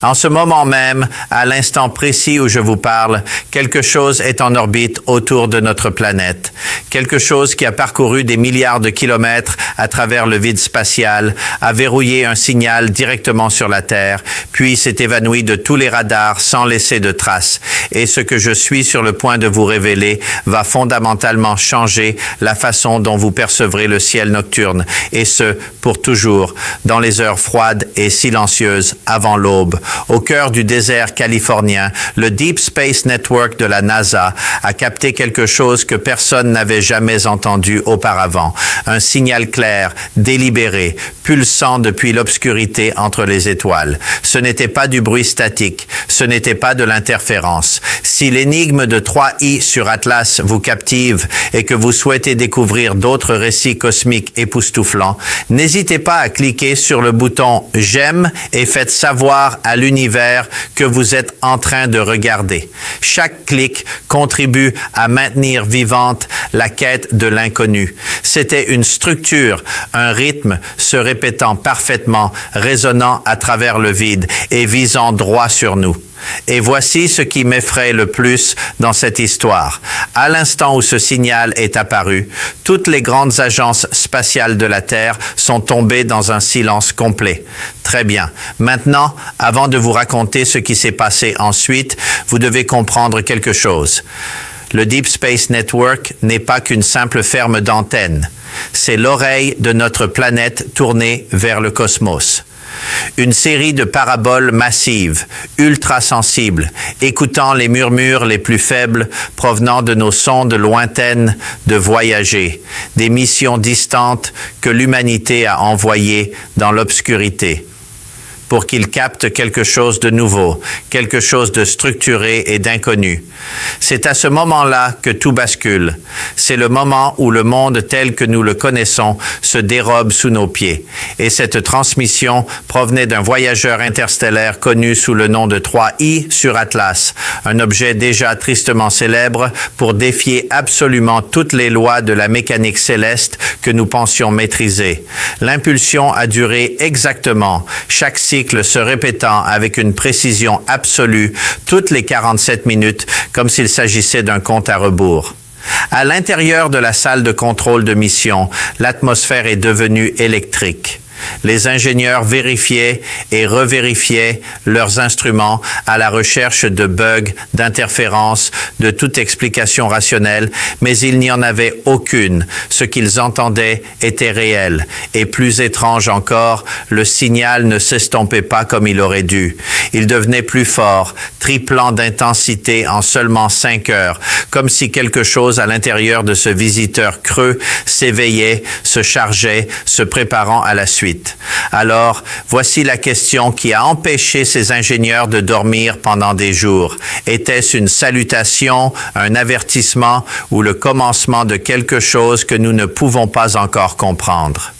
En ce moment même, à l'instant précis où je vous parle, quelque chose est en orbite autour de notre planète. Quelque chose qui a parcouru des milliards de kilomètres à travers le vide spatial, a verrouillé un signal directement sur la Terre, puis s'est évanoui de tous les radars sans laisser de traces. Et ce que je suis sur le point de vous révéler va fondamentalement changer la façon dont vous percevrez le ciel nocturne, et ce, pour toujours, dans les heures froides et silencieuses avant l'aube. Au cœur du désert californien, le Deep Space Network de la NASA a capté quelque chose que personne n'avait jamais entendu auparavant. Un signal clair, délibéré, pulsant depuis l'obscurité entre les étoiles. Ce n'était pas du bruit statique, ce n'était pas de l'interférence. Si l'énigme de 3i sur Atlas vous captive et que vous souhaitez découvrir d'autres récits cosmiques époustouflants, n'hésitez pas à cliquer sur le bouton « J'aime » et faites savoir à l'univers que vous êtes en train de regarder. Chaque clic contribue à maintenir vivante la quête de l'inconnu. C'était une structure, un rythme se répétant parfaitement, résonnant à travers le vide et visant droit sur nous. Et voici ce qui m'effraie le plus dans cette histoire. À l'instant où ce signal est apparu, toutes les grandes agences spatiales de la Terre sont tombées dans un silence complet. Très bien. Maintenant, avant de vous raconter ce qui s'est passé ensuite, vous devez comprendre quelque chose. Le Deep Space Network n'est pas qu'une simple ferme d'antennes. C'est l'oreille de notre planète tournée vers le cosmos. Une série de paraboles massives, ultra sensibles, écoutant les murmures les plus faibles provenant de nos sondes lointaines de voyager, des missions distantes que l'humanité a envoyées dans l'obscurité, pour qu'ils captent quelque chose de nouveau, quelque chose de structuré et d'inconnu. C'est à ce moment-là que tout bascule. C'est le moment où le monde tel que nous le connaissons se dérobe sous nos pieds. Et cette transmission provenait d'un voyageur interstellaire connu sous le nom de 3i sur Atlas, un objet déjà tristement célèbre pour défier absolument toutes les lois de la mécanique céleste que nous pensions maîtriser. L'impulsion a duré exactement, chaque cycle se répétant avec une précision absolue toutes les 47 minutes, comme s'il s'agissait d'un compte à rebours. À l'intérieur de la salle de contrôle de mission, l'atmosphère est devenue électrique. Les ingénieurs vérifiaient et revérifiaient leurs instruments à la recherche de bugs, d'interférences, de toute explication rationnelle, mais il n'y en avait aucune. Ce qu'ils entendaient était réel. Et plus étrange encore, le signal ne s'estompait pas comme il aurait dû. Il devenait plus fort, triplant d'intensité en seulement 5 heures, comme si quelque chose à l'intérieur de ce visiteur creux s'éveillait, se chargeait, se préparant à la suite. Alors, voici la question qui a empêché ces ingénieurs de dormir pendant des jours. Était-ce une salutation, un avertissement ou le commencement de quelque chose que nous ne pouvons pas encore comprendre?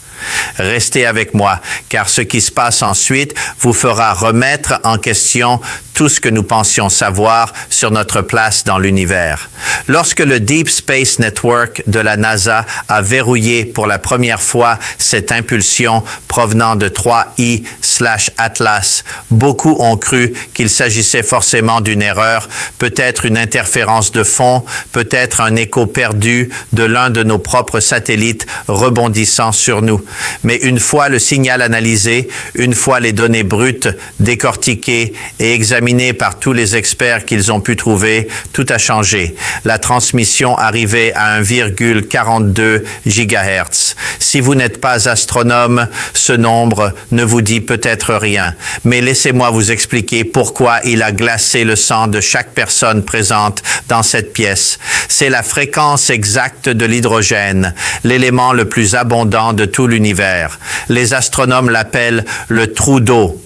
Restez avec moi, car ce qui se passe ensuite vous fera remettre en question tout ce que nous pensions savoir sur notre place dans l'univers. Lorsque le Deep Space Network de la NASA a verrouillé pour la première fois cette impulsion provenant de 3i/Atlas, beaucoup ont cru qu'il s'agissait forcément d'une erreur, peut-être une interférence de fond, peut-être un écho perdu de l'un de nos propres satellites rebondissant sur nous. Mais une fois le signal analysé, une fois les données brutes décortiquées et examinées par tous les experts qu'ils ont pu trouver, tout a changé. La transmission arrivait à 1,42 GHz. Si vous n'êtes pas astronome, ce nombre ne vous dit peut-être rien. Mais laissez-moi vous expliquer pourquoi il a glacé le sang de chaque personne présente dans cette pièce. C'est la fréquence exacte de l'hydrogène, l'élément le plus abondant de tout l'univers. Les astronomes l'appellent le trou d'eau.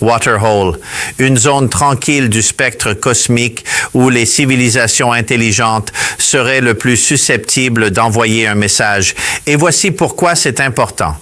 Waterhole, une zone tranquille du spectre cosmique où les civilisations intelligentes seraient le plus susceptibles d'envoyer un message. Et voici pourquoi c'est important.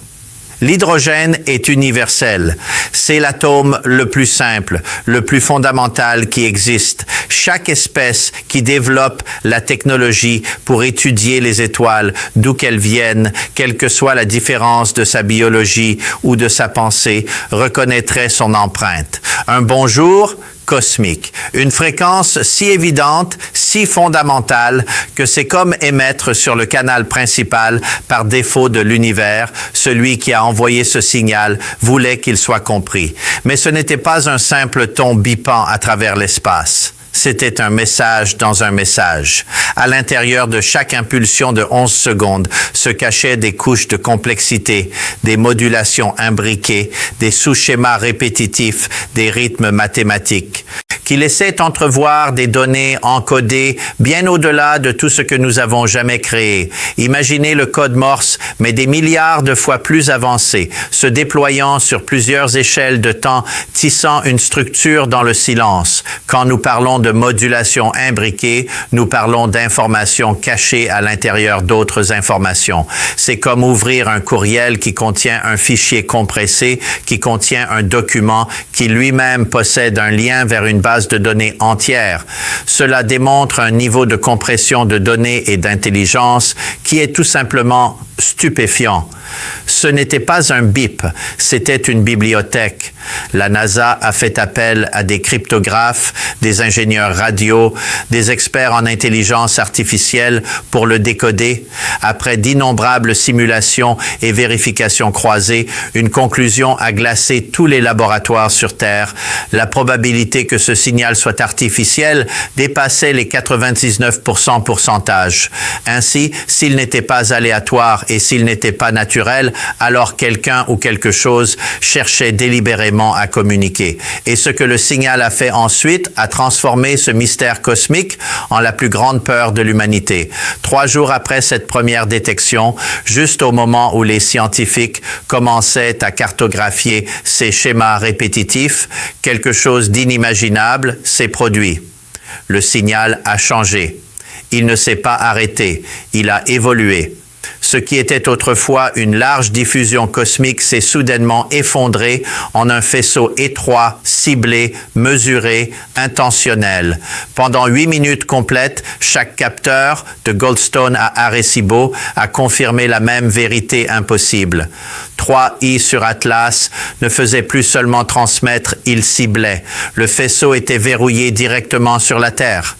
L'hydrogène est universel. C'est l'atome le plus simple, le plus fondamental qui existe. chaque espèce qui développe la technologie pour étudier les étoiles, d'où qu'elles viennent, quelle que soit la différence de sa biologie ou de sa pensée, reconnaîtrait son empreinte. Un bonjour cosmique, une fréquence si évidente, si fondamentale que c'est comme émettre sur le canal principal par défaut de l'univers. Celui qui a envoyé ce signal voulait qu'il soit compris. Mais ce n'était pas un simple ton bipant à travers l'espace. C'était un message dans un message. À l'intérieur de chaque impulsion de 11 secondes se cachaient des couches de complexité, des modulations imbriquées, des sous-schémas répétitifs, des rythmes mathématiques, qui laissaient entrevoir des données encodées bien au-delà de tout ce que nous avons jamais créé. Imaginez le code Morse, mais des milliards de fois plus avancé, se déployant sur plusieurs échelles de temps, tissant une structure dans le silence. Quand nous parlons de modulation imbriquée, nous parlons d'informations cachées à l'intérieur d'autres informations. C'est comme ouvrir un courriel qui contient un fichier compressé, qui contient un document qui lui-même possède un lien vers une base de données entière. Cela démontre un niveau de compression de données et d'intelligence qui est tout simplement stupéfiant. Ce n'était pas un bip, c'était une bibliothèque. La NASA a fait appel à des cryptographes, des ingénieurs radio, des experts en intelligence artificielle pour le décoder. Après d'innombrables simulations et vérifications croisées, une conclusion a glacé tous les laboratoires sur Terre. La probabilité que ce signal soit artificiel dépassait les 99% pourcentage. Ainsi, s'il n'était pas aléatoire et s'il n'était pas naturel, alors quelqu'un ou quelque chose cherchait délibérément à communiquer. Et ce que le signal a fait ensuite a transformé ce mystère cosmique en la plus grande peur de l'humanité. 3 jours après cette première détection, juste au moment où les scientifiques commençaient à cartographier ces schémas répétitifs, quelque chose d'inimaginable s'est produit. Le signal a changé. Il ne s'est pas arrêté. Il a évolué. Ce qui était autrefois une large diffusion cosmique s'est soudainement effondré en un faisceau étroit, ciblé, mesuré, intentionnel. Pendant 8 minutes complètes, chaque capteur, de Goldstone à Arecibo, a confirmé la même vérité impossible. 3i sur Atlas ne faisait plus seulement transmettre, il ciblait. Le faisceau était verrouillé directement sur la Terre.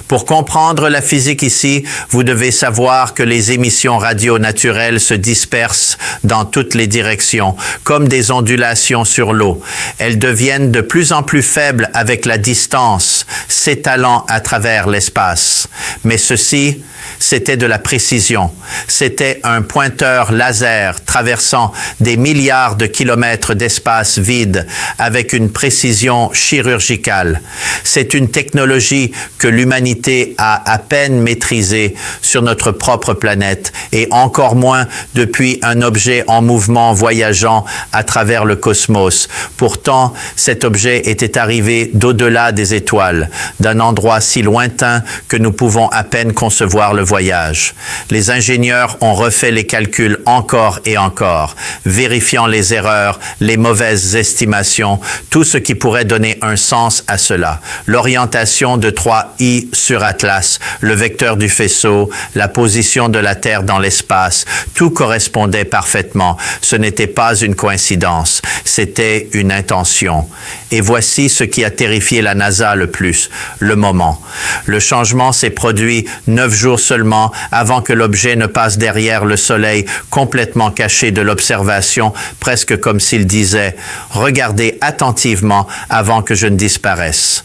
Pour comprendre la physique ici, vous devez savoir que les émissions radio naturelles se dispersent dans toutes les directions, comme des ondulations sur l'eau. Elles deviennent de plus en plus faibles avec la distance, s'étalant à travers l'espace. Mais ceci, c'était de la précision. C'était un pointeur laser traversant des milliards de kilomètres d'espace vide avec une précision chirurgicale. C'est une technologie que l'humanité a à peine maîtrisée sur notre propre planète et encore moins depuis un objet en mouvement voyageant à travers le cosmos. Pourtant, cet objet était arrivé d'au-delà des étoiles, d'un endroit si lointain que nous pouvons à peine concevoir le voyage. Les ingénieurs ont refait les calculs encore et encore, vérifiant les erreurs, les mauvaises estimations, tout ce qui pourrait donner un sens à cela. L'orientation de 3i sur Atlas, le vecteur du faisceau, la position de la Terre dans l'espace, tout correspondait parfaitement. Ce n'était pas une coïncidence, c'était une intention. Et voici ce qui a terrifié la NASA le plus, le moment. Le changement s'est produit 9 jours seulement avant que l'objet ne passe derrière le Soleil, complètement caché de l'observation, presque comme s'il disait « Regardez attentivement avant que je ne disparaisse ».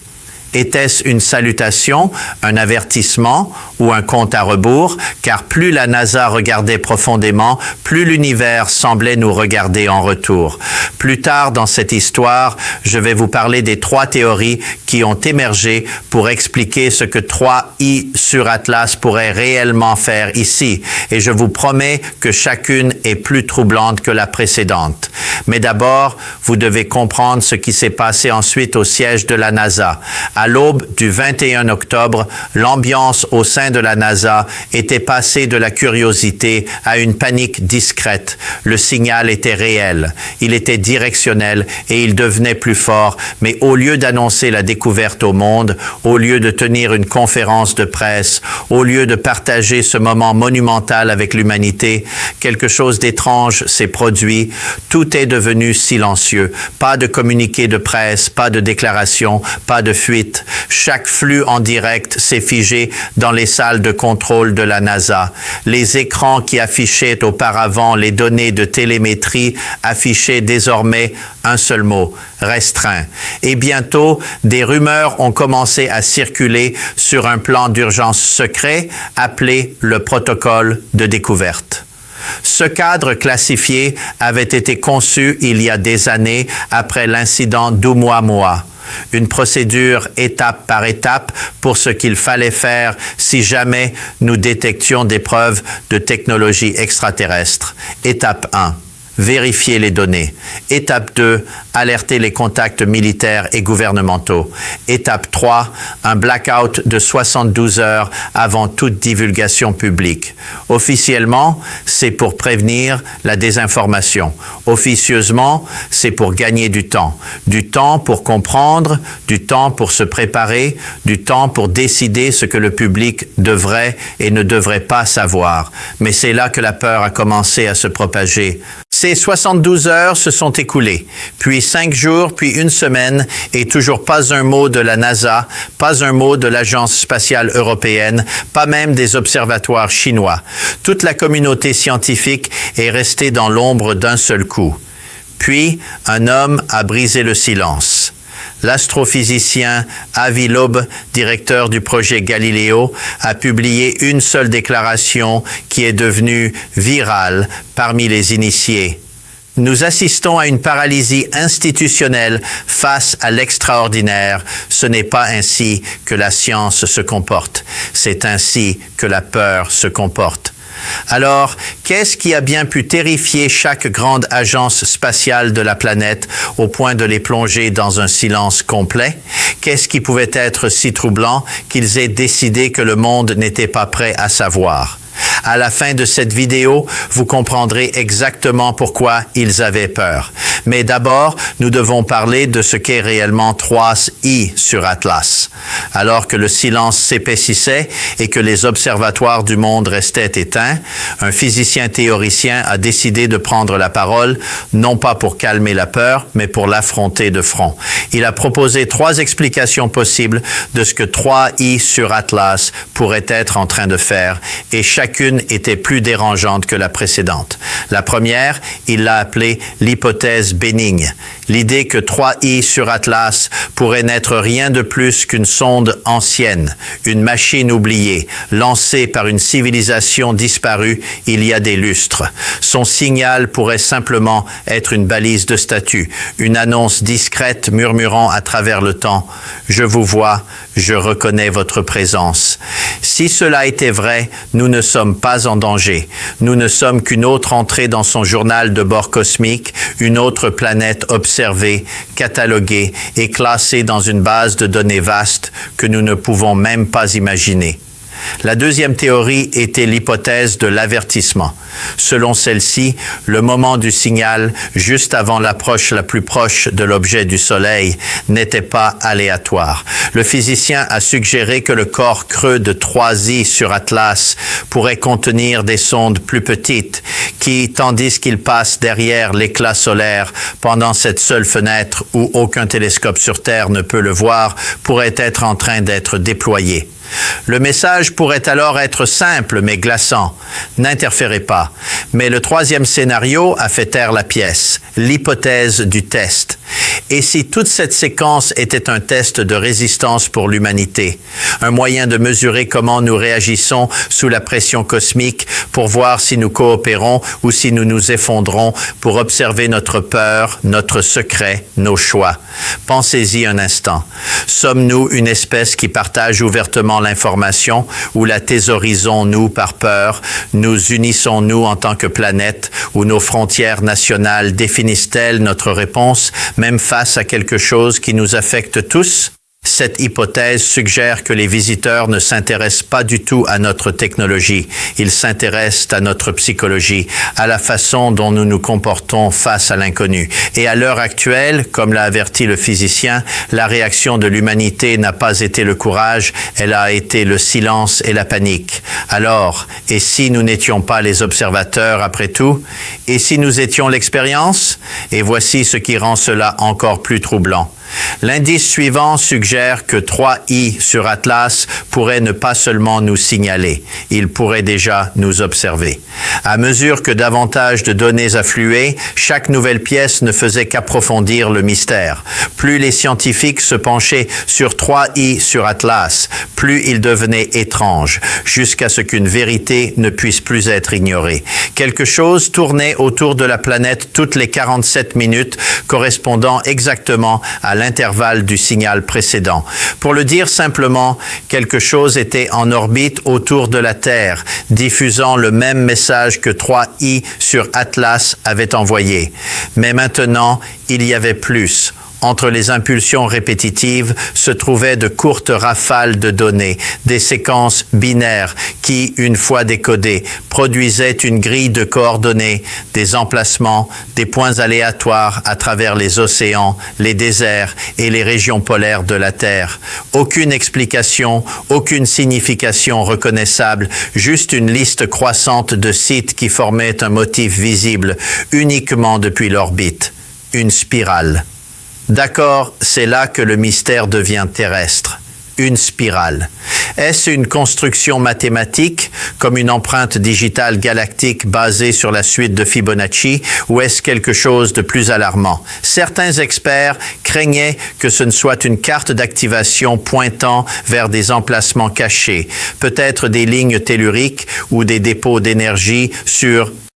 Était-ce une salutation, un avertissement ou un compte à rebours? Car plus la NASA regardait profondément, plus l'univers semblait nous regarder en retour. Plus tard dans cette histoire, je vais vous parler des 3 théories qui ont émergé pour expliquer ce que 3i sur Atlas pourrait réellement faire ici. Et je vous promets que chacune est plus troublante que la précédente. Mais d'abord, vous devez comprendre ce qui s'est passé ensuite au siège de la NASA. À l'aube du 21 octobre, l'ambiance au sein de la NASA était passée de la curiosité à une panique discrète. Le signal était réel, il était directionnel et il devenait plus fort, mais au lieu d'annoncer la découverte au monde, au lieu de tenir une conférence de presse, au lieu de partager ce moment monumental avec l'humanité, quelque chose d'étrange s'est produit. Tout est devenu silencieux. Pas de communiqué de presse, pas de déclaration, pas de fuite. Chaque flux en direct s'est figé dans les salles de contrôle de la NASA. Les écrans qui affichaient auparavant les données de télémétrie affichaient désormais un seul mot, restreint. Et bientôt, des rumeurs ont commencé à circuler sur un plan d'urgence secret appelé le protocole de découverte. Ce cadre classifié avait été conçu il y a des années après l'incident d'Oumuamua. Une procédure étape par étape pour ce qu'il fallait faire si jamais nous détections des preuves de technologie extraterrestre. Étape 1. Vérifier les données. Étape 2, alerter les contacts militaires et gouvernementaux. Étape 3, un blackout de 72 heures avant toute divulgation publique. Officiellement, c'est pour prévenir la désinformation. Officieusement, c'est pour gagner du temps. Du temps pour comprendre, du temps pour se préparer, du temps pour décider ce que le public devrait et ne devrait pas savoir. Mais c'est là que la peur a commencé à se propager. Ces 72 heures se sont écoulées, puis 5 jours, puis une semaine, et toujours pas un mot de la NASA, pas un mot de l'Agence spatiale européenne, pas même des observatoires chinois. Toute la communauté scientifique est restée dans l'ombre d'un seul coup. Puis, un homme a brisé le silence. L'astrophysicien Avi Loeb, directeur du projet Galileo, a publié une seule déclaration qui est devenue virale parmi les initiés. Nous assistons à une paralysie institutionnelle face à l'extraordinaire. Ce n'est pas ainsi que la science se comporte. C'est ainsi que la peur se comporte. Alors, qu'est-ce qui a bien pu terrifier chaque grande agence spatiale de la planète au point de les plonger dans un silence complet? Qu'est-ce qui pouvait être si troublant qu'ils aient décidé que le monde n'était pas prêt à savoir? À la fin de cette vidéo, vous comprendrez exactement pourquoi ils avaient peur. Mais d'abord, nous devons parler de ce qu'est réellement 3I sur Atlas. Alors que le silence s'épaississait et que les observatoires du monde restaient éteints, un physicien théoricien a décidé de prendre la parole, non pas pour calmer la peur, mais pour l'affronter de front. Il a proposé 3 explications possibles de ce que 3I sur Atlas pourrait être en train de faire, et chacune était plus dérangeante que la précédente. La première, il l'a appelée l'hypothèse bénigne. L'idée que 3I sur Atlas pourrait n'être rien de plus qu'une sonde ancienne, une machine oubliée, lancée par une civilisation disparue il y a des lustres. Son signal pourrait simplement être une balise de statut, une annonce discrète murmurant à travers le temps « Je vous vois, je reconnais votre présence ». Si cela était vrai, nous ne sommes pas en danger. Nous ne sommes qu'une autre entrée dans son journal de bord cosmique, une autre planète observée, cataloguée et classée dans une base de données vaste que nous ne pouvons même pas imaginer. La deuxième théorie était l'hypothèse de l'avertissement. Selon celle-ci, le moment du signal, juste avant l'approche la plus proche de l'objet du Soleil, n'était pas aléatoire. Le physicien a suggéré que le corps creux de 3I sur Atlas pourrait contenir des sondes plus petites qui, tandis qu'ils passent derrière l'éclat solaire pendant cette seule fenêtre où aucun télescope sur Terre ne peut le voir, pourraient être en train d'être déployés. Le message pourrait alors être simple mais glaçant. N'interférez pas. Mais le troisième scénario a fait taire la pièce, l'hypothèse du test. Et si toute cette séquence était un test de résistance pour l'humanité, un moyen de mesurer comment nous réagissons sous la pression cosmique pour voir si nous coopérons ou si nous nous effondrons, pour observer notre peur, notre secret, nos choix. Pensez-y un instant. Sommes-nous une espèce qui partage ouvertement l'information ou la thésaurisons-nous par peur? Nous unissons-nous en tant que planète ou nos frontières nationales définissent-elles notre réponse, même face à quelque chose qui nous affecte tous? Cette hypothèse suggère que les visiteurs ne s'intéressent pas du tout à notre technologie. Ils s'intéressent à notre psychologie, à la façon dont nous nous comportons face à l'inconnu. Et à l'heure actuelle, comme l'a averti le physicien, la réaction de l'humanité n'a pas été le courage, elle a été le silence et la panique. Alors, et si nous n'étions pas les observateurs après tout? Et si nous étions l'expérience? Et voici ce qui rend cela encore plus troublant. L'indice suivant suggère que 3i sur Atlas pourrait ne pas seulement nous signaler, il pourrait déjà nous observer. À mesure que davantage de données affluaient, chaque nouvelle pièce ne faisait qu'approfondir le mystère. Plus les scientifiques se penchaient sur 3i sur Atlas, plus il devenait étrange, jusqu'à ce qu'une vérité ne puisse plus être ignorée. Quelque chose tournait autour de la planète toutes les 47 minutes, correspondant exactement à l'intervalle du signal précédent. Pour le dire simplement, quelque chose était en orbite autour de la Terre, diffusant le même message que 3i sur Atlas avait envoyé. Mais maintenant, il y avait plus. Entre les impulsions répétitives se trouvaient de courtes rafales de données, des séquences binaires qui, une fois décodées, produisaient une grille de coordonnées, des emplacements, des points aléatoires à travers les océans, les déserts et les régions polaires de la Terre. Aucune explication, aucune signification reconnaissable, juste une liste croissante de sites qui formaient un motif visible uniquement depuis l'orbite. Une spirale. D'accord, c'est là que le mystère devient terrestre. Une spirale. Est-ce une construction mathématique, comme une empreinte digitale galactique basée sur la suite de Fibonacci, ou est-ce quelque chose de plus alarmant? Certains experts craignaient que ce ne soit une carte d'activation pointant vers des emplacements cachés, peut-être des lignes telluriques ou des dépôts d'énergie sur